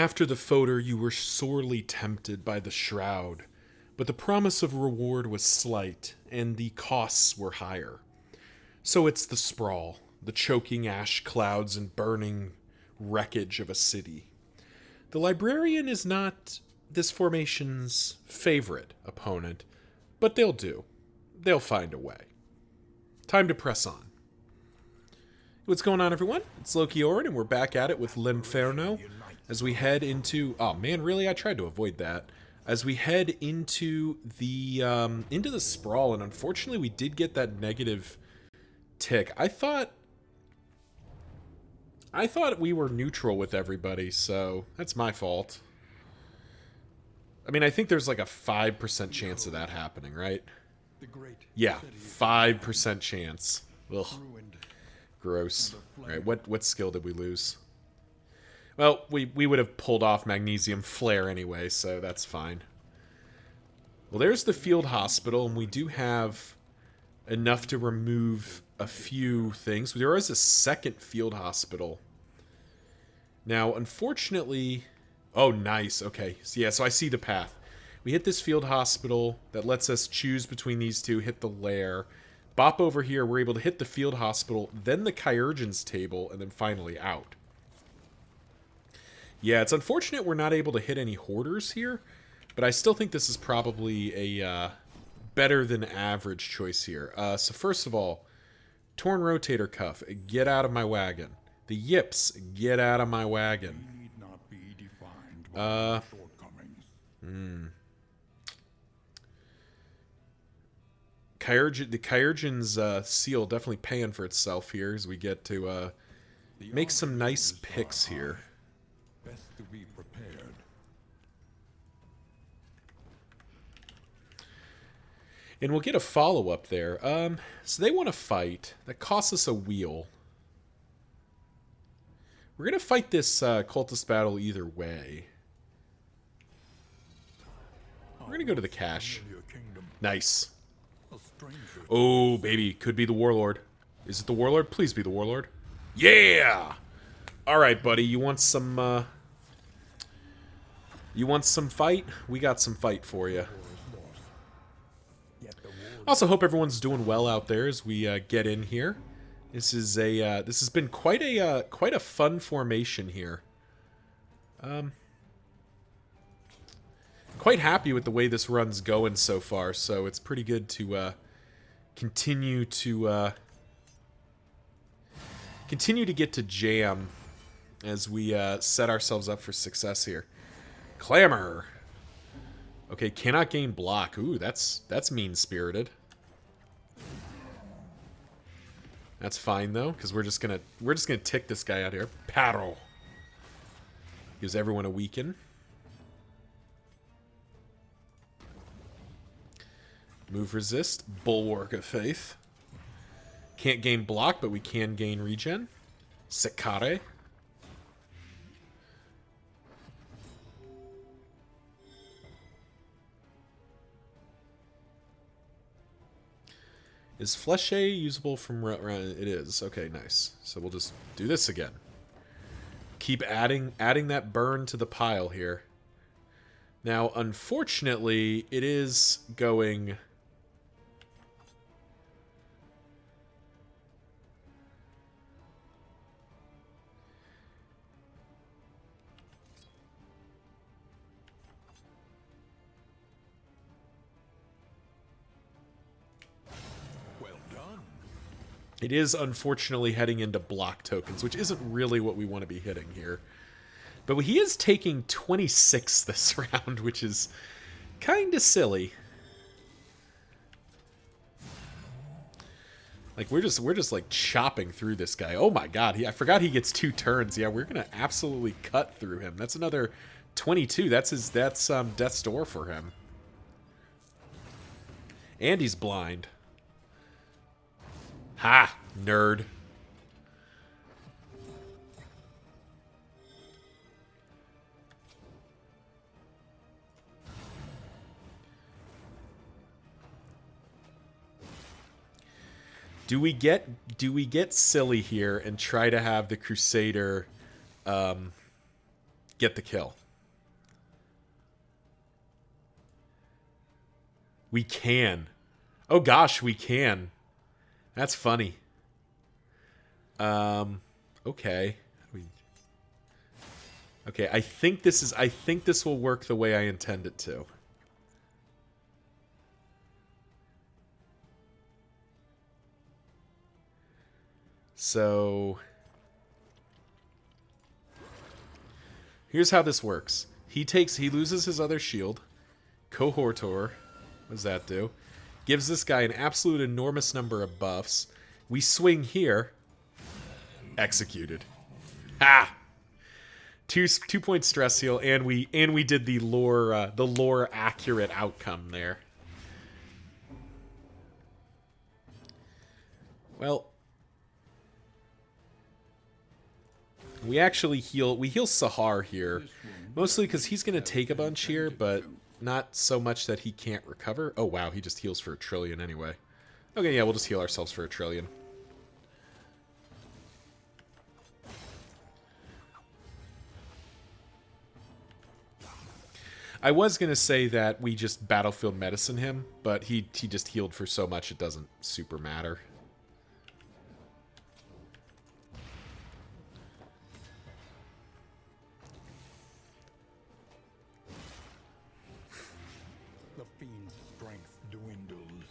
After the fodder, you were sorely tempted by the shroud, but the promise of reward was slight, and the costs were higher. So it's the sprawl, the choking ash clouds and burning wreckage of a city. The librarian is not this formation's favorite opponent, but they'll do. They'll find a way. Time to press on. What's going on, everyone? It's Loki Orin, and we're back at it with L'Inferno as we head into... Oh, man, really? I tried to avoid that. As we head into the sprawl, and unfortunately we did get that negative tick. I thought we were neutral with everybody, so that's my fault. I mean, I think there's like a 5% chance of that happening, right? Yeah, 5% chance. Ugh. Gross. Alright, what skill did we lose? Well, we would have pulled off Magnesium Flare anyway, so that's fine. Well, there's the field hospital, and we do have enough to remove a few things. There is a second field hospital. Now, unfortunately... Oh, nice. Okay. So, yeah, so I see the path. We hit this field hospital. That lets us choose between these two, hit the lair. Bop over here, we're able to hit the field hospital, then the Kyurgens table, and then finally out. Yeah, it's unfortunate we're not able to hit any hoarders here, but I still think this is probably a better than average choice here. So first of all, Torn Rotator Cuff, get out of my wagon. The Yips, get out of my wagon. The Kyurgens seal definitely paying for itself here as we get to make some nice picks here. Best to be prepared. And we'll get a follow-up there. So they want to fight. That costs us a wheel. We're going to fight this cultist battle either way. We're going to go to the cache. Nice. Oh, baby. Could be the Warlord. Is it the Warlord? Please be the Warlord. Yeah! Alright, buddy. You want some, You want some fight? We got some fight for you. Also, hope everyone's doing well out there as we get in here. This is this has been quite a fun formation here. Quite happy with the way this run's going so far, so it's pretty good to continue to get to jam as we set ourselves up for success here. Clamor. Okay, cannot gain block. Ooh, that's mean-spirited. That's fine though, because we're just gonna tick this guy out here. Paddle. Gives everyone a weaken. Move resist. Bulwark of Faith. Can't gain block, but we can gain regen. Sekare. Is Fleshe usable from... It is. Okay, nice. So we'll just do this again. Keep adding that burn to the pile here. Now, unfortunately, it is going... It is unfortunately heading into block tokens, which isn't really what we want to be hitting here. But he is taking 26 this round, which is kind of silly. Like we're just like chopping through this guy. Oh my god, I forgot he gets 2 turns. Yeah, we're gonna absolutely cut through him. That's another 22. That's death's door for him. And he's blind. Ha! Nerd. Do we get silly here and try to have the Crusader get the kill. We can. Oh gosh, we can. That's funny. Okay. Okay, I think this will work the way I intend it to. So here's how this works. He loses his other shield. Cohortor, what does that do? Gives this guy an absolute enormous number of buffs. We swing here. Executed. Ah! 2-point stress heal, and we did the lore accurate outcome there. Well, we actually heal Sahar here, mostly because he's going to take a bunch here, but not so much that he can't recover. Oh wow, he just heals for 1 trillion anyway. Okay, yeah, we'll just heal ourselves for 1 trillion. I was going to say that we just battlefield medicine him, but he just healed for so much it doesn't super matter. The fiend's strength dwindles.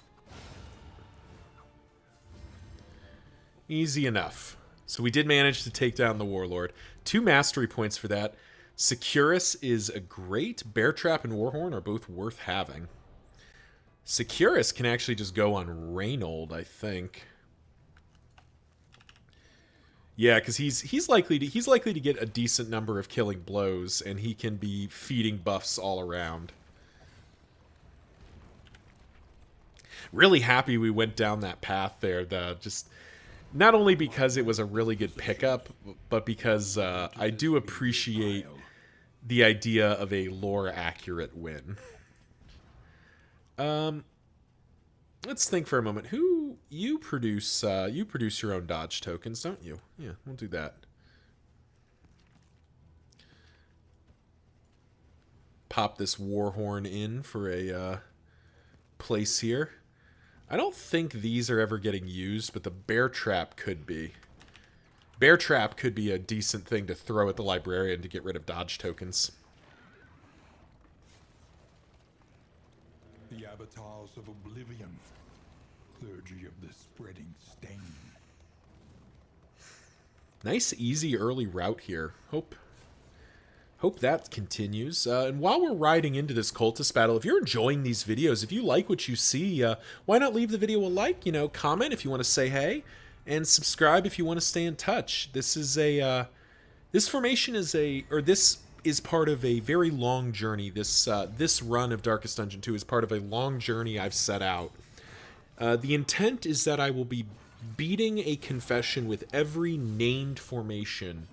Easy enough. So we did manage to take down the Warlord. 2 mastery points for that. Securus is a great. Bear Trap and Warhorn are both worth having. Securus can actually just go on Reynold, I think. Yeah, because he's likely to get a decent number of killing blows, and he can be feeding buffs all around. Really happy we went down that path there. Just not only because it was a really good pickup, but because I do appreciate the idea of a lore-accurate win. Let's think for a moment. You produce your own dodge tokens, don't you? Yeah, we'll do that. Pop this Warhorn in for a place here. I don't think these are ever getting used, but the Bear Trap could be. Bear Trap could be a decent thing to throw at the Librarian to get rid of dodge tokens. The avatars of oblivion, clergy of the spreading stain. Nice, easy early route here. Hope that continues. And while we're riding into this cultist battle, if you're enjoying these videos, if you like what you see, why not leave the video a like? You know, comment if you want to say hey. And subscribe if you want to stay in touch. This is this formation is this is part of a very long journey. This run of Darkest Dungeon 2 is part of a long journey I've set out. The intent is that I will be beating a confession with every named formation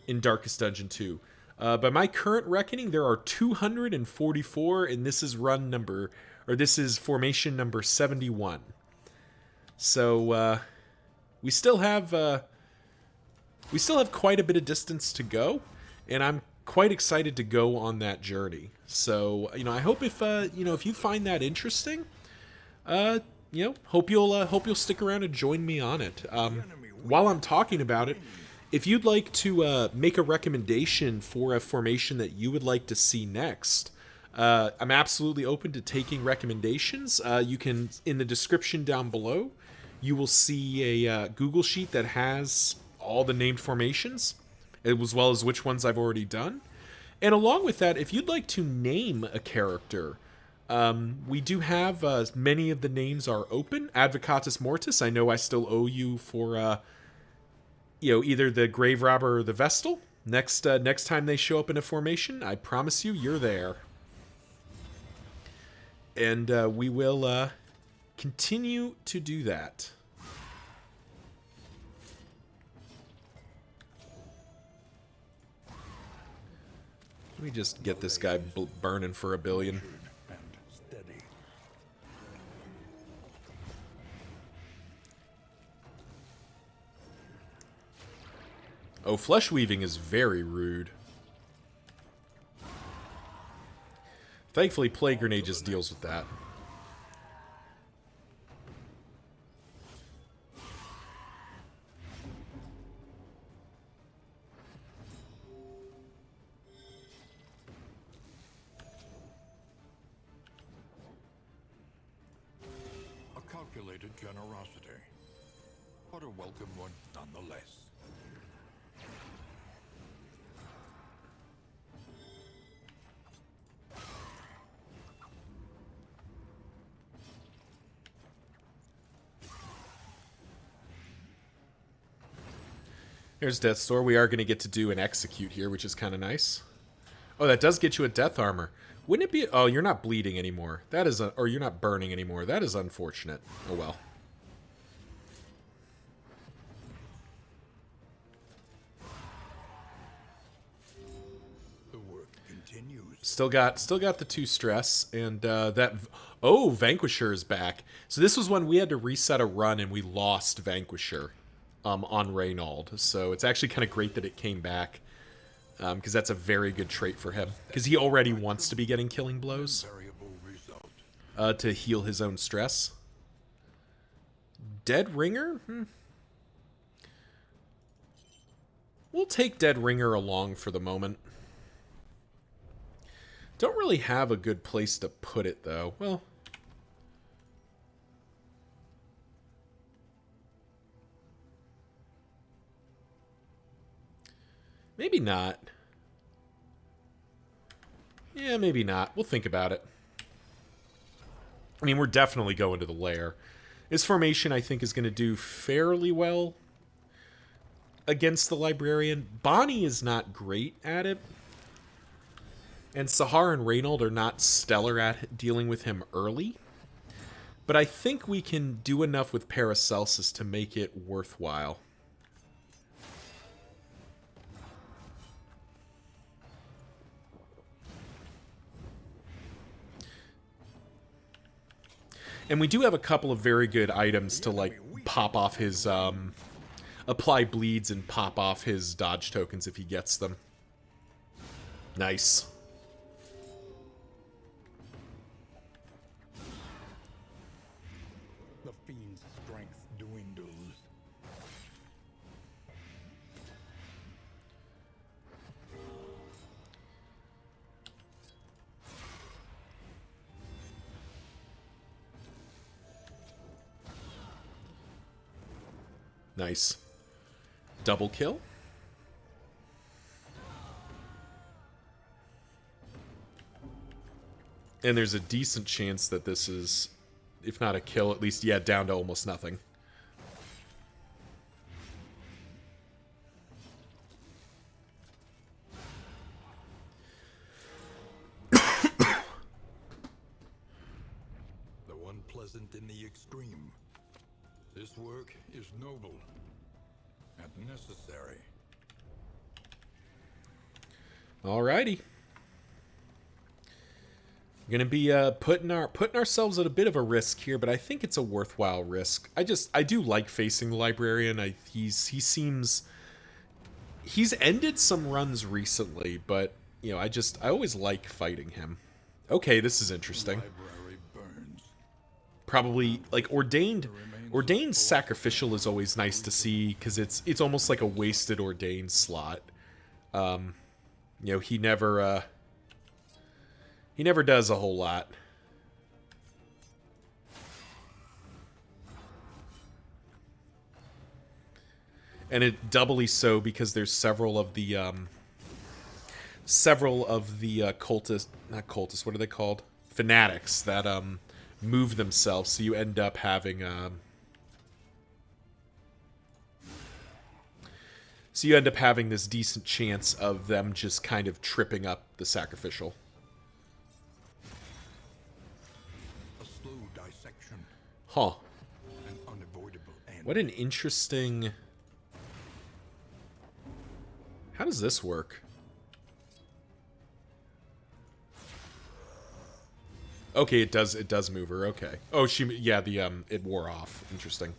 in Darkest Dungeon 2. By my current reckoning, there are 244, and this is formation number 71. So we still have quite a bit of distance to go, and I'm quite excited to go on that journey. So, you know, I hope if you find that interesting, hope you'll stick around and join me on it. While I'm talking about it, if you'd like to make a recommendation for a formation that you would like to see next, I'm absolutely open to taking recommendations. You can, in the description down below, you will see a Google sheet that has all the named formations, as well as which ones I've already done. And along with that, if you'd like to name a character, we do have many of the names are open. Advocatus Mortis, I know I still owe you for either the Grave Robber or the Vestal. Next time they show up in a formation, I promise you're there. And we will continue to do that. Let me just get this guy burning for 1 billion. Oh, flesh weaving is very rude. Thankfully, Plague Grenade just deals with that. A calculated generosity, but a welcome one nonetheless. Here's Death's Door. We are going to get to do an execute here, which is kind of nice. Oh, that does get you a death armor. Wouldn't it be... Oh, you're not bleeding anymore. That is... Or you're not burning anymore. That is unfortunate. Oh, well. The work continues. Still got the 2 stress, and that... Oh, Vanquisher is back. So this was when we had to reset a run, and we lost Vanquisher on Reynald. So it's actually kind of great that it came back, because that's a very good trait for him. Because he already wants to be getting killing blows to heal his own stress. Dead Ringer? We'll take Dead Ringer along for the moment. Don't really have a good place to put it, though. Well... Maybe not. Yeah, maybe not. We'll think about it. I mean, we're definitely going to the lair. His formation, I think, is going to do fairly well against the Librarian. Bonnie is not great at it. And Sahar and Reynald are not stellar at dealing with him early. But I think we can do enough with Paracelsus to make it worthwhile. And we do have a couple of very good items to, like, pop off his, apply bleeds and pop off his dodge tokens if he gets them. Nice. The fiend's strength dwindles. Nice. Double kill. And there's a decent chance that this is, if not a kill, at least, yeah, down to almost nothing. The one pleasant in the extreme. This work is noble and necessary. Alrighty. We're gonna be putting ourselves at a bit of a risk here, but I think it's a worthwhile risk. I do like facing the Librarian. He's ended some runs recently, but you know, I always like fighting him. Okay, this is interesting. Library burns. Probably like ordained sacrificial is always nice to see because it's almost like a wasted ordained slot. You know, he never does a whole lot. And it doubly so because there's several of the cultists, not cultists, what are they called? Fanatics that move themselves, so you end up having this decent chance of them just kind of tripping up the sacrificial. A slow dissection. Huh. An unavoidable end. What an interesting... How does this work? Okay, it does move her. Okay. Oh, yeah, it wore off. Interesting.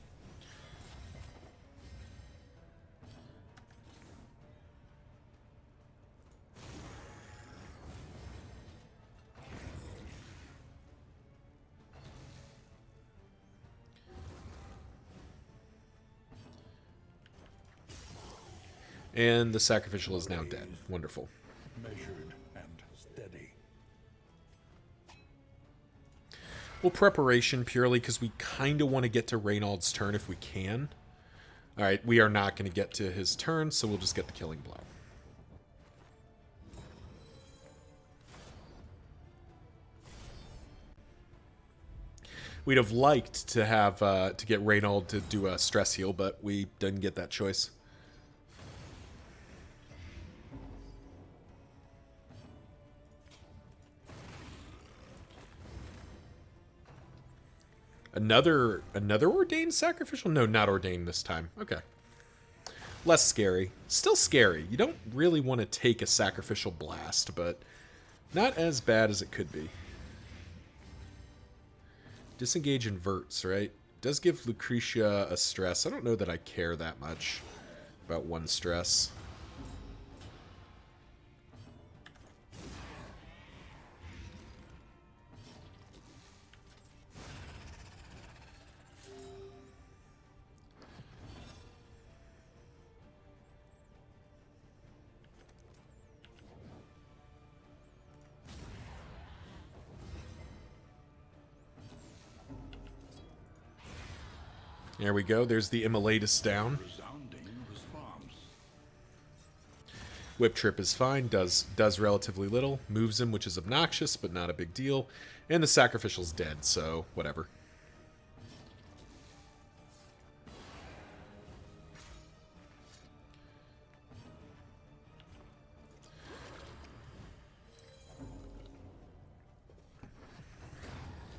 And the sacrificial is now dead. Wonderful. Measured and steady. Well, preparation purely because we kind of want to get to Reynald's turn if we can. Alright, we are not going to get to his turn, so we'll just get the killing blow. We'd have liked to have to get Reynald to do a stress heal, but we didn't get that choice. Another ordained sacrificial? No, not ordained this time. Okay. Less scary. Still scary. You don't really want to take a sacrificial blast, but not as bad as it could be. Disengage inverts, right? Does give Lucretia a stress. I don't know that I care that much about one stress. There we go. There's the Immolatus down. Whip Trip is fine. Does relatively little. Moves him, which is obnoxious, but not a big deal. And the Sacrificial's dead, so whatever.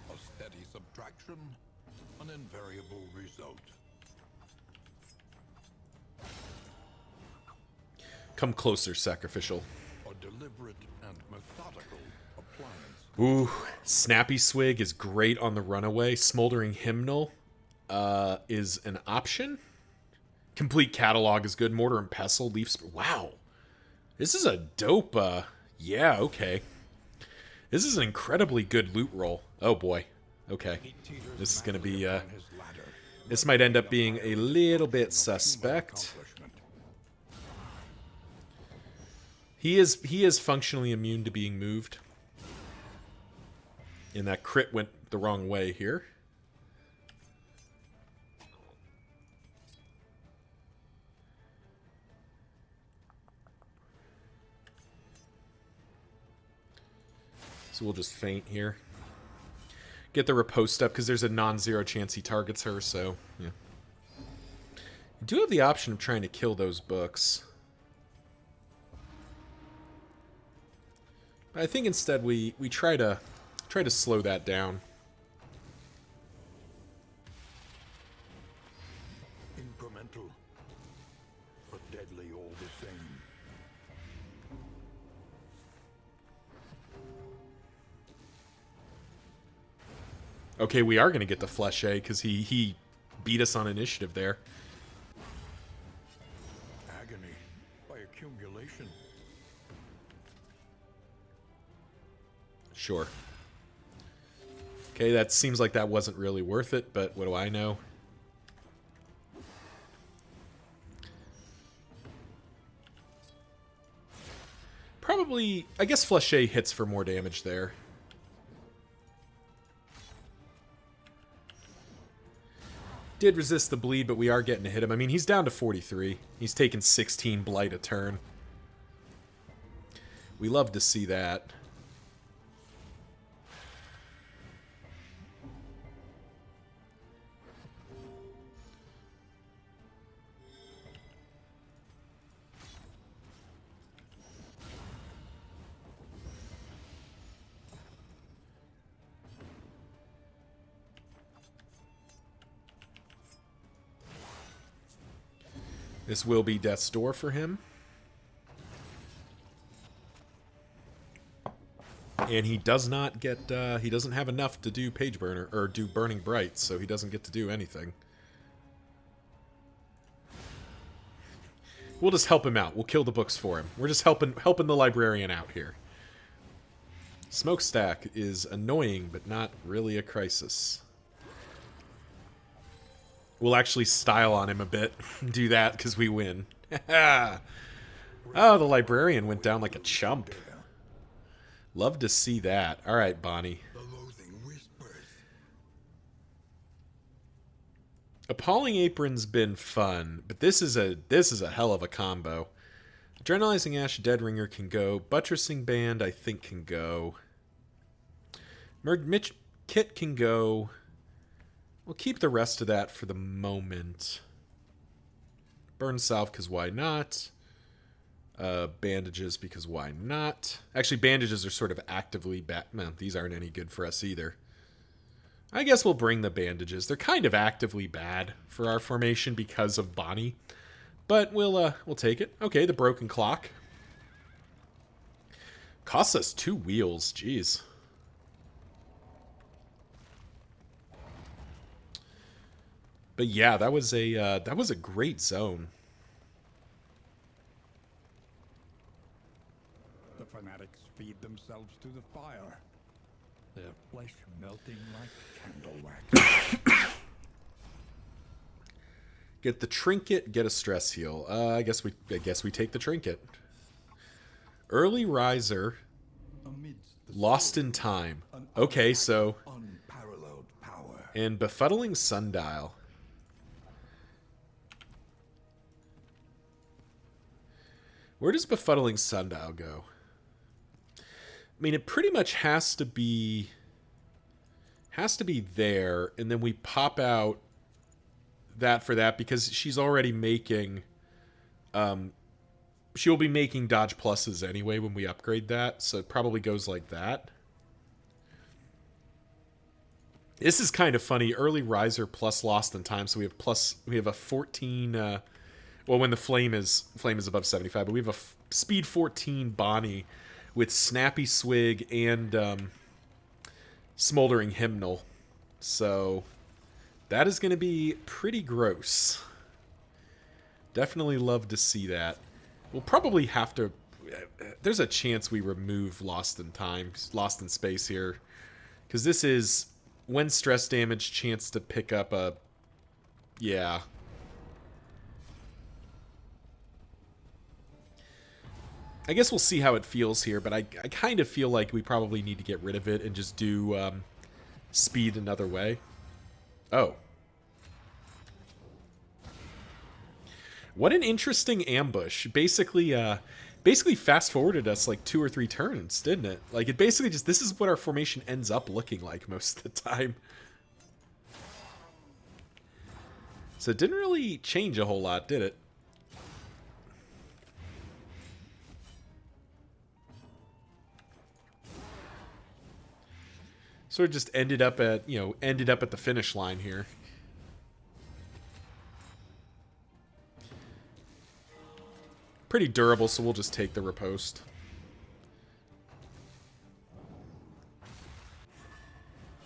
A steady subtraction, an invariable result. Come closer, Sacrificial. A deliberate and methodical appliance. Ooh, Snappy Swig is great on the runaway. Smoldering Hymnal is an option. Complete Catalog is good. Mortar and Pestle, Leaf... Wow. This is a dope... yeah, okay. This is an incredibly good loot roll. Oh, boy. Okay. This is going to be... this might end up being a little bit suspect. He is functionally immune to being moved. And that crit went the wrong way here. So we'll just feint here. Get the riposte up because there's a non-zero chance he targets her, so yeah. You do have the option of trying to kill those books. I think instead we try to slow that down. Incremental, but deadly all the same. Okay, we are going to get the Fleche because he beat us on initiative there. Agony by accumulation. Sure. Okay, that seems like that wasn't really worth it, but what do I know? Probably, I guess Fleche hits for more damage there. Did resist the bleed, but we are getting to hit him. I mean, he's down to 43. He's taken 16 blight a turn. We love to see that. This will be Death's Door for him. And he does not get, he doesn't have enough to do Page Burner, or do Burning Bright, so he doesn't get to do anything. We'll just help him out. We'll kill the books for him. We're just helping the librarian out here. Smokestack is annoying, but not really a crisis. We'll actually style on him a bit. Do that, because we win. Oh, the librarian went down like a chump. Love to see that. All right, Bonnie. The loathing whispers. Appalling Apron's been fun, but this is a hell of a combo. Adrenalizing Ash Dead Ringer can go. Buttressing Band I think can go. Mitch Kit can go. We'll keep the rest of that for the moment. Burn Salve because why not? Bandages because why not? Actually, bandages are sort of actively bad. No, these aren't any good for us either. I guess we'll bring the bandages. They're kind of actively bad for our formation because of Bonnie. But we'll take it. Okay, the Broken Clock. Costs us 2 wheels. Jeez. But yeah, that was a great zone. The fanatics feed themselves to the fire, their flesh melting like candle wax. Get the trinket, get a stress heal. I guess we take the trinket. Early riser, lost in time. Okay, so Unparalleled power. and befuddling sundial. Where does befuddling sundial go? I mean, it pretty much has to be there, and then we pop out that for that because she's already making she'll be making dodge pluses anyway when we upgrade that, so it probably goes like that. This is kind of funny. Early riser plus lost in time, so we have a 14 well, when the flame is above 75, but we have a speed 14 Bonnie with snappy swig and smoldering hymnal. So that is going to be pretty gross. Definitely love to see that. We'll probably have to... There's a chance we remove Lost in Time, Lost in Space here. Because this is, when stress damage, chance to pick up a... Yeah. I guess we'll see how it feels here, but I kind of feel like we probably need to get rid of it and just do speed another way. Oh. What an interesting ambush. Basically fast-forwarded us like 2 or 3 turns, didn't it? Like, it basically just... This is what our formation ends up looking like most of the time. So it didn't really change a whole lot, did it? Sort of just ended up at the finish line here. Pretty durable, so we'll just take the riposte.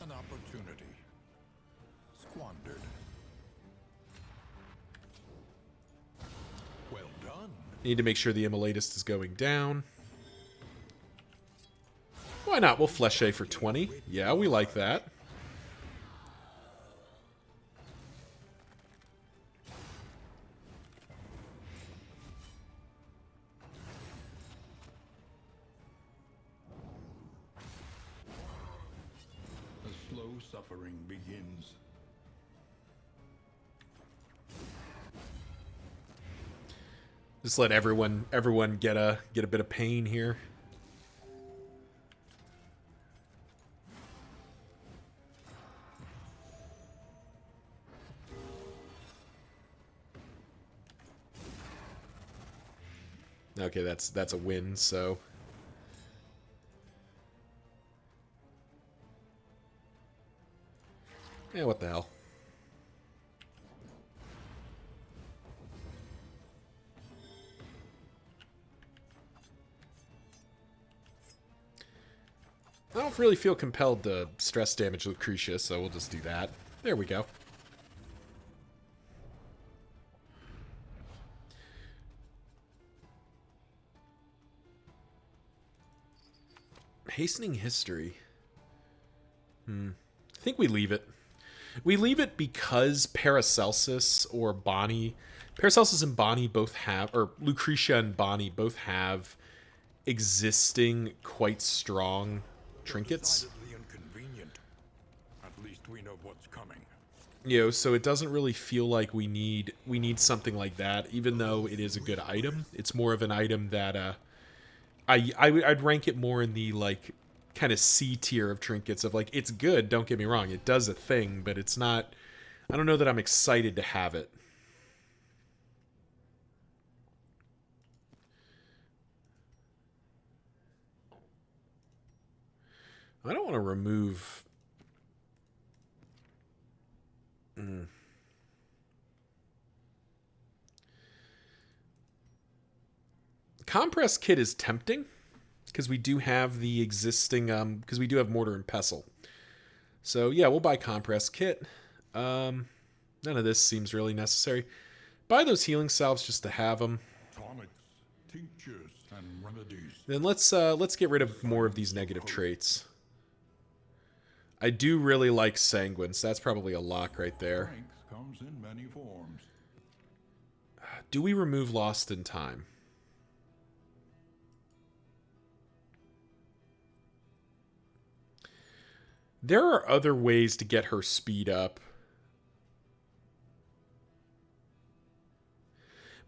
An opportunity squandered. Well done. Need to make sure the Immolatist is going down. Why not? We'll Fleshe for 20. Yeah, we like that. The slow suffering begins. Just let everyone get a bit of pain here. Okay, that's a win, so... Yeah, what the hell. I don't really feel compelled to stress damage Lucretia, so we'll just do that. There we go. Hastening history. I think we leave it. We leave it because Paracelsus or Bonnie Paracelsus and Bonnie both have, or Lucretia and Bonnie both have existing, quite strong trinkets. Decidedly inconvenient. At least we know what's coming. You know, so it doesn't really feel like we need something like that, even though it is a good item. It's more of an item that I'd rank it more in the like kind of C tier of trinkets of like it's good, don't get me wrong, it does a thing, but it's not. I don't know that I'm excited to have it. I don't want to remove. Compress kit is tempting because we do have the existing because we do have mortar and pestle. So yeah, we'll buy compress kit. None of this seems really necessary. Buy those healing salves just to have them. Tonics, tinctures, and remedies. Then let's get rid of more of these negative traits. I do really like sanguine, so that's probably a lock right there. Strength comes in many forms. Do we remove lost in time? There are other ways to get her speed up.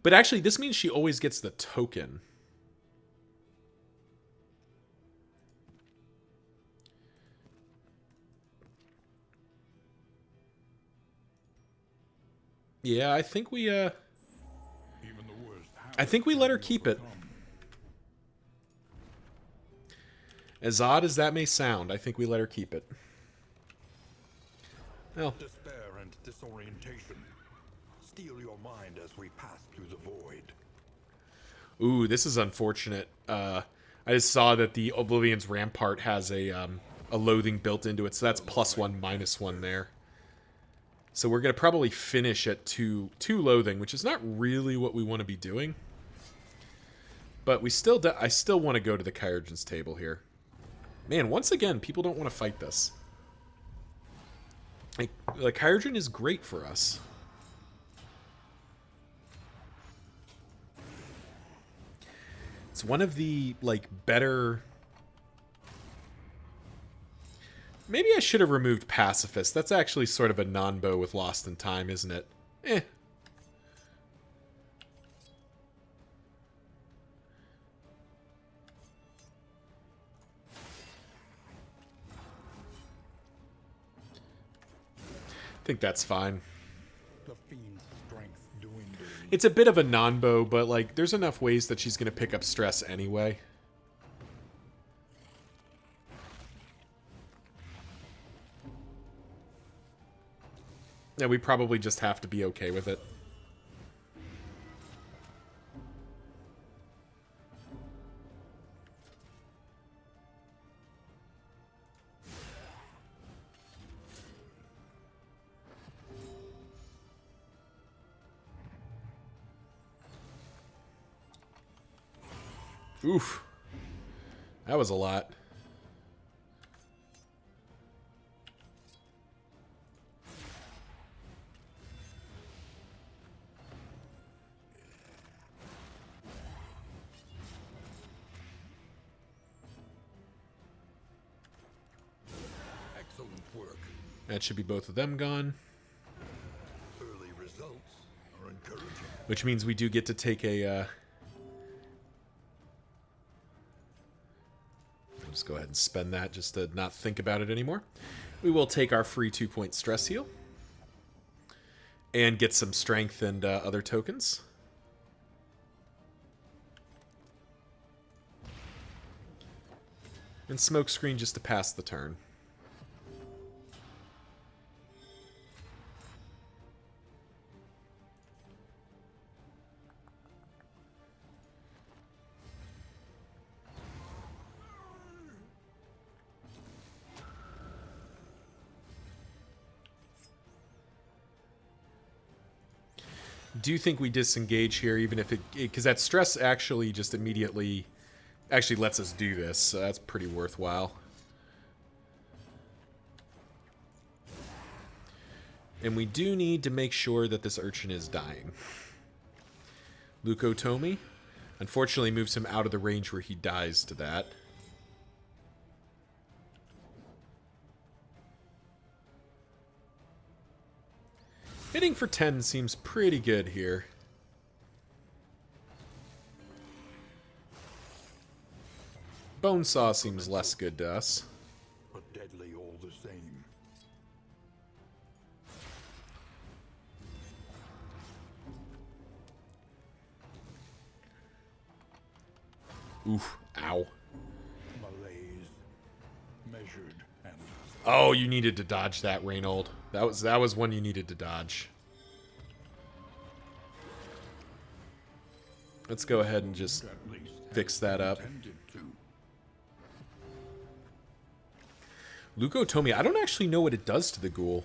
But actually, this means she always gets the token. Yeah, I think we let her keep it. As odd as that may sound, I think we let her keep it. Well, Despair and disorientation. Steal your mind as we pass through the void. ooh, this is unfortunate. I just saw that the Oblivion's Rampart has a loathing built into it, so that's +1, -1 there. So we're going to probably finish at 2 loathing, which is not really what we want to be doing. But I still want to go to the Kyurgen's table here. Man, once again, people don't want to fight this. Like Kyurgen is great for us. It's one of the, like, better... Maybe I should have removed Pacifist. That's actually sort of a non-bow with Lost in Time, isn't it? Eh. I think that's fine. The fiend's strength dwindling. It's a bit of a non-bow, but, like, there's enough ways that she's going to pick up stress anyway. Yeah, we probably just have to be okay with it. Oof. That was a lot. Excellent work. That should be both of them gone. Early results are encouraging. Which means we do get to take a... I'll just go ahead and spend that just to not think about it anymore. We will take our free 2-point stress heal. And get some strength and other tokens. And smokescreen just to pass the turn. Do you think we disengage here, even if it... Because that stress actually just immediately... Actually lets us do this, so that's pretty worthwhile. And we do need to make sure that this urchin is dying. Leukotomy. Unfortunately, moves him out of the range where he dies to that. Hitting for 10 seems pretty good here. Bonesaw seems less good to us. But deadly all the same. Oof. Ow. Malaise, measured and Oh, you needed to dodge that, Reynold. That was one you needed to dodge. Let's go ahead and just at least fix that up. intended to. Leukotomy, I don't actually know what it does to the ghoul.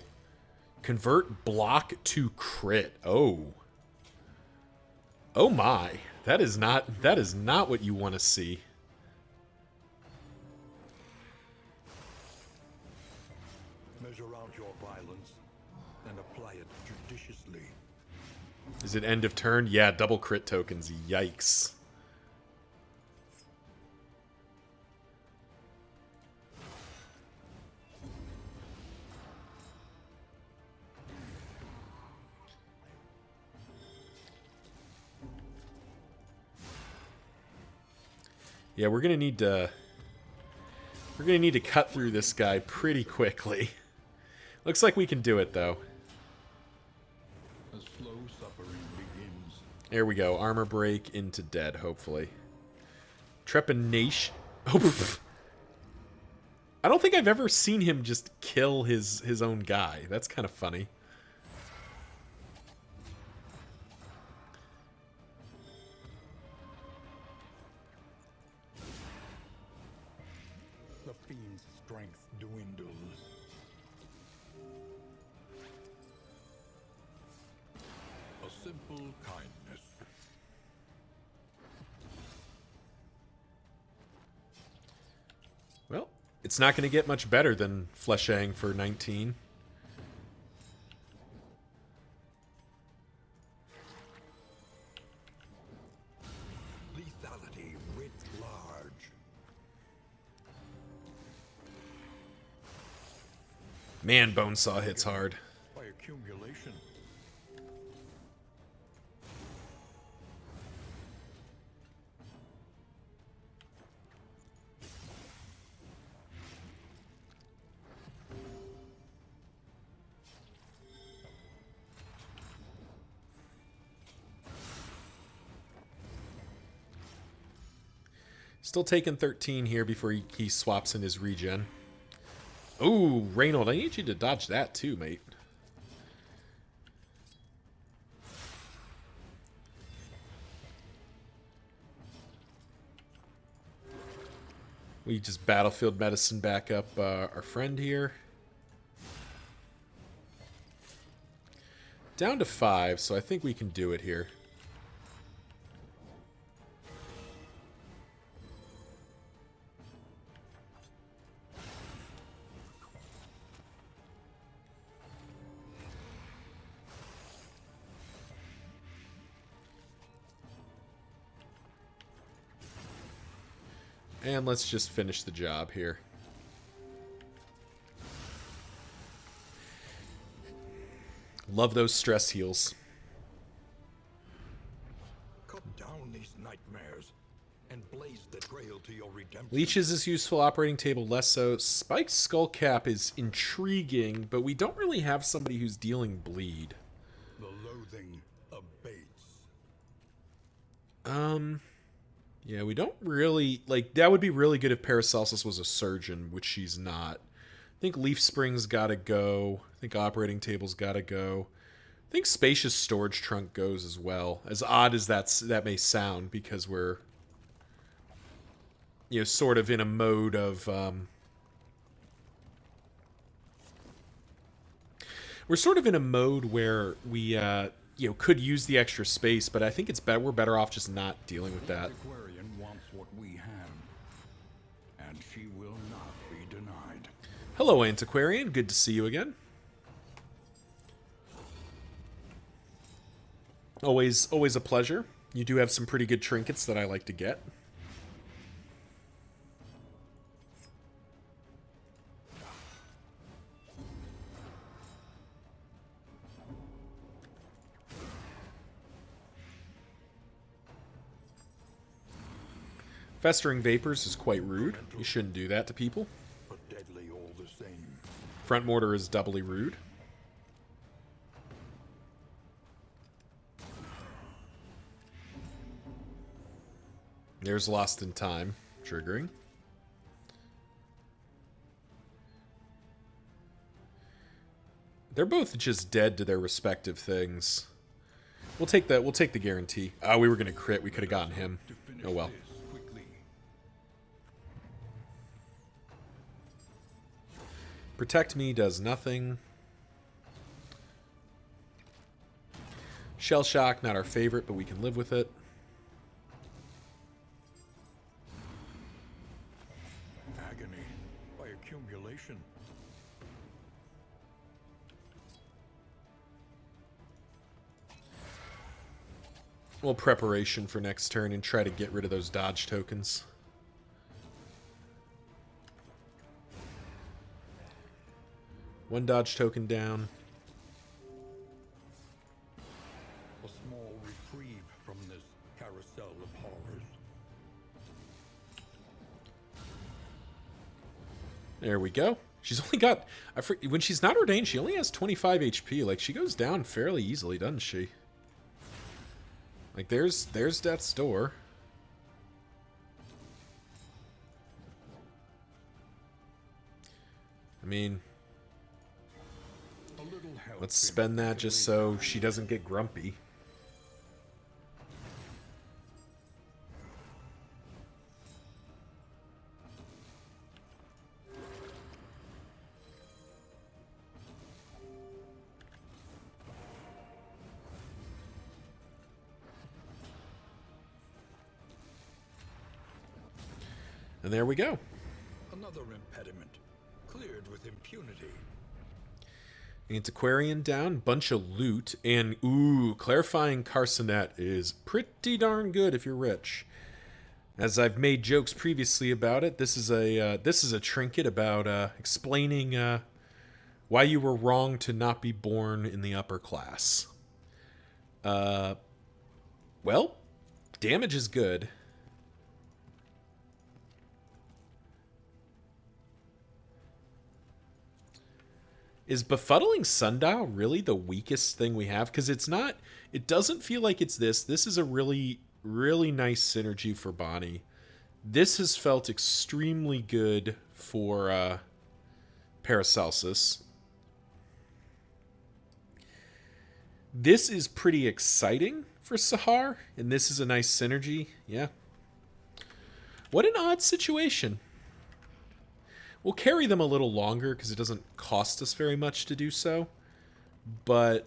Convert block to crit. Oh. Oh my. That is not what you want to see. Measure out your violence and apply it judiciously. Is it end of turn? Yeah, double crit tokens. Yikes. Yeah, we're gonna need to cut through this guy pretty quickly. Looks like we can do it though. A slow suffering begins. There we go. Armor break into dead, hopefully. Trepanation. Oh, I don't think I've ever seen him just kill his own guy. That's kind of funny. The fiend's strength dwindles. A simple kindness. Well, it's not going to get much better than Fleshang for 19. Lethality writ large. Man, Bonesaw hits hard. By accumulation. Still taking 13 here before he swaps in his regen. Ooh, Reynold, I need you to dodge that too, mate. We just battlefield medicine back up our friend here. Down to 5, so I think we can do it here. And let's just finish the job here. Love those stress heals. Cut down these nightmares and blaze the trail to your redemption. Leeches is useful, operating table less so. Spiked Skullcap is intriguing, but we don't really have somebody who's dealing bleed. The loathing abates. Yeah, we don't really... Like, that would be really good if Paracelsus was a surgeon, which she's not. I think Leaf Spring's gotta go. I think operating table's gotta go. I think Spacious Storage Trunk goes as well. As odd as that may sound, because we're... You know, sort of in a mode of... We're sort of in a mode where we, you know, could use the extra space, but I think it's better. We're better off just not dealing with that. Antiquarian wants what we have, and she will not be denied. Hello, Antiquarian. Good to see you again. Always a pleasure. You do have some pretty good trinkets that I like to get. Festering Vapors is quite rude. You shouldn't do that to people. But deadly all the same. Front Mortar is doubly rude. There's Lost in Time, triggering. They're both just dead to their respective things. We'll take that. We'll take the guarantee. Oh, we were gonna crit. We could have gotten him. Oh well. Protect Me does nothing. Shell Shock, not our favorite, but we can live with it. Agony by accumulation. Well, preparation for next turn and try to get rid of those dodge tokens. One dodge token down. A small reprieve from this carousel of horrors. There we go. She's only got... when she's not ordained, she only has 25 HP. Like, she goes down fairly easily, doesn't she? Like, there's Death's Door. I mean... let's spend that just so she doesn't get grumpy. And there we go. Another impediment cleared with impunity. Antiquarian down, bunch of loot, and ooh, Clarifying Carcanet is pretty darn good if you're rich. As I've made jokes previously about it, this is a trinket about explaining why you were wrong to not be born in the upper class. Well, damage is good. Is Befuddling Sundial really the weakest thing we have? Because it's not... it doesn't feel like it's this. This is a really, really nice synergy for Bonnie. This has felt extremely good for Paracelsus. This is pretty exciting for Sahar, and this is a nice synergy. Yeah. What an odd situation. We'll carry them a little longer because it doesn't cost us very much to do so. But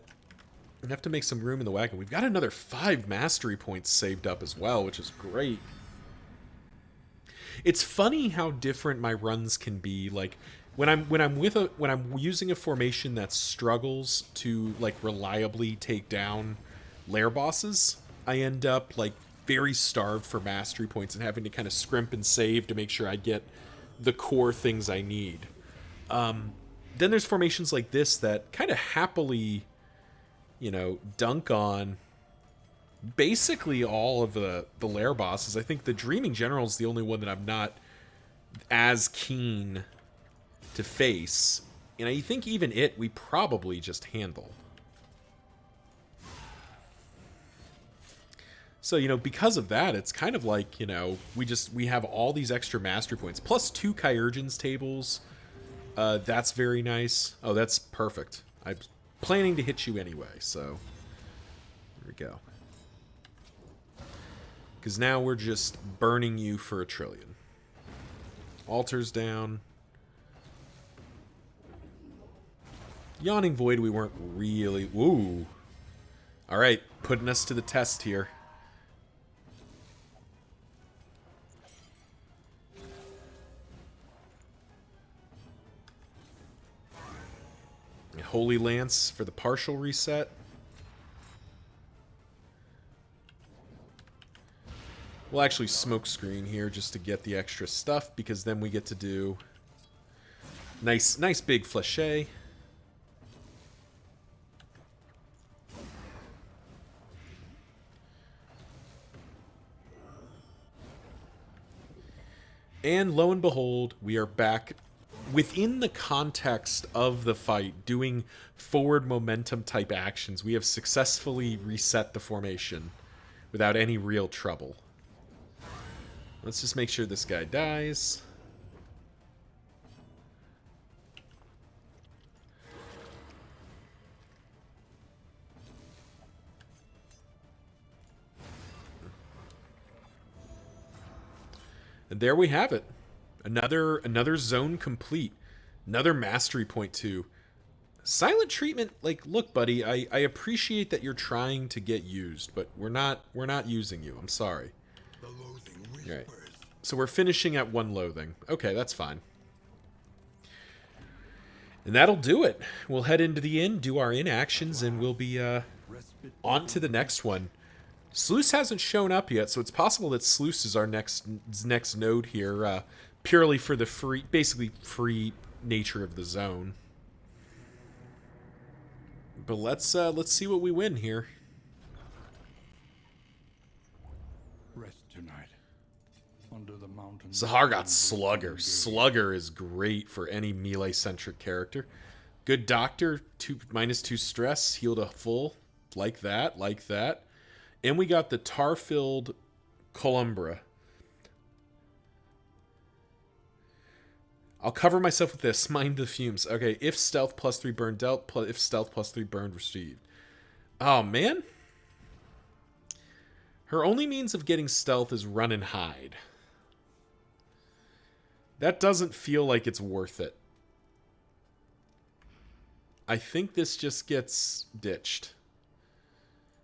we have to make some room in the wagon. We've got another 5 mastery points saved up as well, which is great. It's funny how different my runs can be. Like when I'm using a formation that struggles to like reliably take down lair bosses, I end up like very starved for mastery points and having to kind of scrimp and save to make sure I get the core things I need. Then there's formations like this that kind of happily, you know, dunk on basically all of the lair bosses. I think the Dreaming General is the only one that I'm not as keen to face. And I think even it, we probably just handle. So, you know, because of that, it's kind of like, you know, we have all these extra mastery points. Plus 2 Kyurgens tables. That's very nice. Oh, that's perfect. I'm planning to hit you anyway, so... here we go. Because now we're just burning you for a trillion. Altars down. Yawning Void, we weren't really... Ooh. Alright, putting us to the test here. Holy Lance for the partial reset. We'll actually smoke screen here just to get the extra stuff, because then we get to do nice big flèche. And lo and behold, we are back within the context of the fight, doing forward momentum type actions. We have successfully reset the formation without any real trouble. Let's just make sure this guy dies. And there we have it. Another zone complete. Another mastery point too. Silent treatment, like, look, buddy, I appreciate that you're trying to get used, but we're not using you. I'm sorry. The loathing whispers. All right. So we're finishing at 1 loathing. Okay, that's fine. And that'll do it. We'll head into the inn, do our inn actions, and we'll be on to the next one. Sluice hasn't shown up yet, so it's possible that Sluice is our next node here, purely for the basically free nature of the zone. But let's see what we win here. Rest tonight under the mountain. Zahar got Slugger. Slugger is great for any melee-centric character. Good doctor, -2 stress, healed a full. Like that, like that. And we got the tar-filled Columbra. I'll cover myself with this. Mind the fumes. Okay, if stealth +3 burn dealt, if stealth +3 burn received. Oh, man. Her only means of getting stealth is run and hide. That doesn't feel like it's worth it. I think this just gets ditched.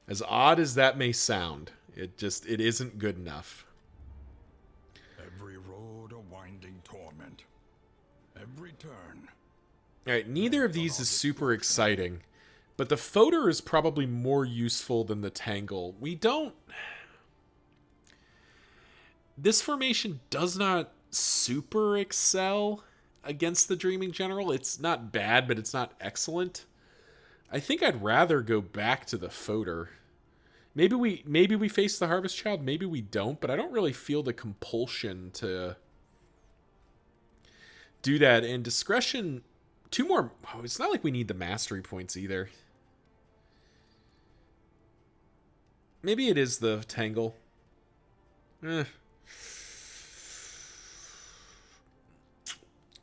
As odd as that may sound, it isn't good enough. Every road a winding torment. Every turn. Alright, neither of these is super exciting, but the Foder is probably more useful than the Tangle. This formation does not super excel against the Dreaming General. It's not bad, but it's not excellent. I think I'd rather go back to the Foder. Maybe we face the Harvest Child, maybe we don't, but I don't really feel the compulsion to do that. And Discretion, 2 more. Oh, it's not like we need the mastery points either. Maybe it is the Tangle.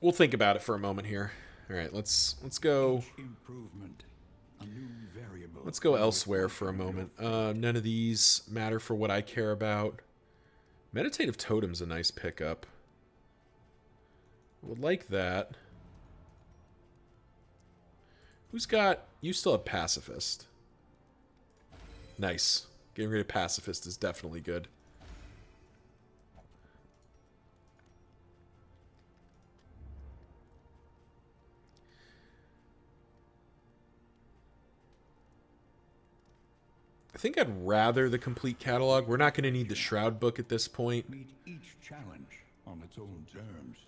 We'll think about it for a moment here. All right, let's go. Improvement. A new variable. Let's go elsewhere for a moment. None of these matter for what I care about. Meditative Totem's a nice pickup. Would like that. You still have Pacifist. Nice. Getting rid of Pacifist is definitely good. I think I'd rather the complete catalog. We're not going to need the Shroud book at this point. Meet each challenge on its own terms.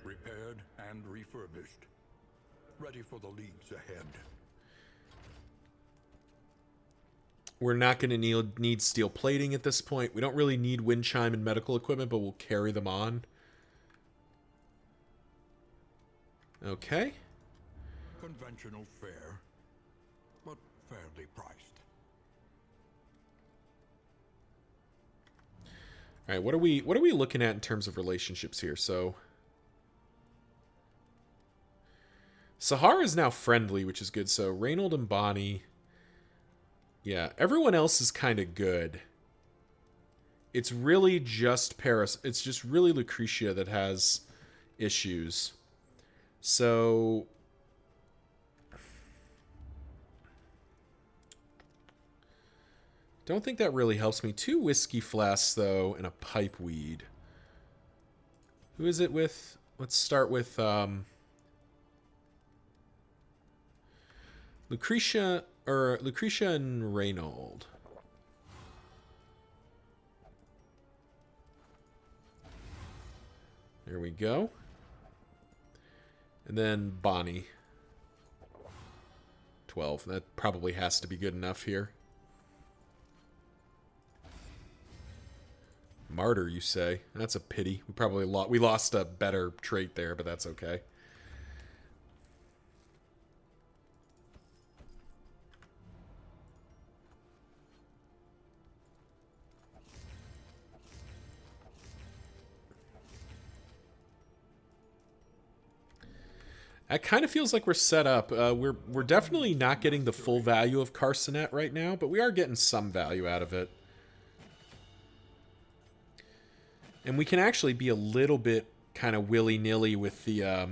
Repaired and refurbished. Ready for the leagues ahead. We're not going to need steel plating at this point. We don't really need wind chime and medical equipment, but we'll carry them on. Okay. Conventional fare, but fairly priced. All right, what are we looking at in terms of relationships here? So Sahara is now friendly, which is good. So Reynold and Bonnie. Yeah, everyone else is kind of good. It's really just Paris. It's just really Lucretia that has issues. So don't think that really helps me. 2 whiskey flasks, though, and a pipe weed. Who is it with? Let's start with Lucretia and Reynold. There we go. And then Bonnie. 12. That probably has to be good enough here. Martyr, you say? That's a pity. We lost a better trait there, but that's okay. It kind of feels like we're set up. We're definitely not getting the full value of Carsonet right now, but we are getting some value out of it. And we can actually be a little bit kind of willy-nilly with the...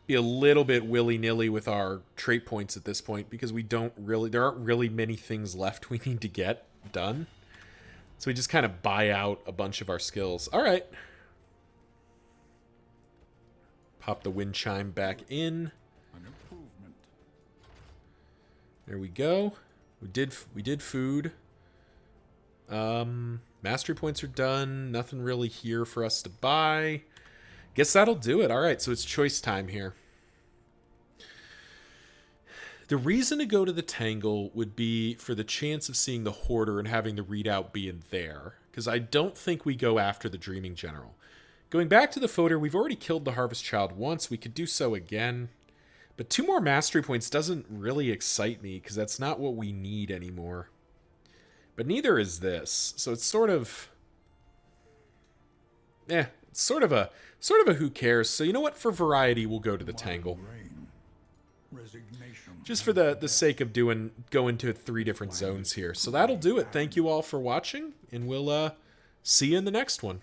be a little bit willy-nilly with our trait points at this point, because we don't really... There aren't really many things left we need to get done. So we just kind of buy out a bunch of our skills. All right. Pop the wind chime back in. An improvement. There we go. We did food. Mastery points are done. Nothing really here for us to buy. Guess that'll do it. All right, so it's choice time here. The reason to go to the Tangle would be for the chance of seeing the Hoarder and having the readout be in there, because I don't think we go after the Dreaming General. Going back to the Fodder, we've already killed the Harvest Child once. We could do so again. But 2 more mastery points doesn't really excite me, because that's not what we need anymore. But neither is this. So it's sort of... it's sort of a who cares. So you know what? For variety, we'll go to the Tangle. Just for the sake of going to 3 different zones here. So that'll do it. Thank you all for watching, and we'll see you in the next one.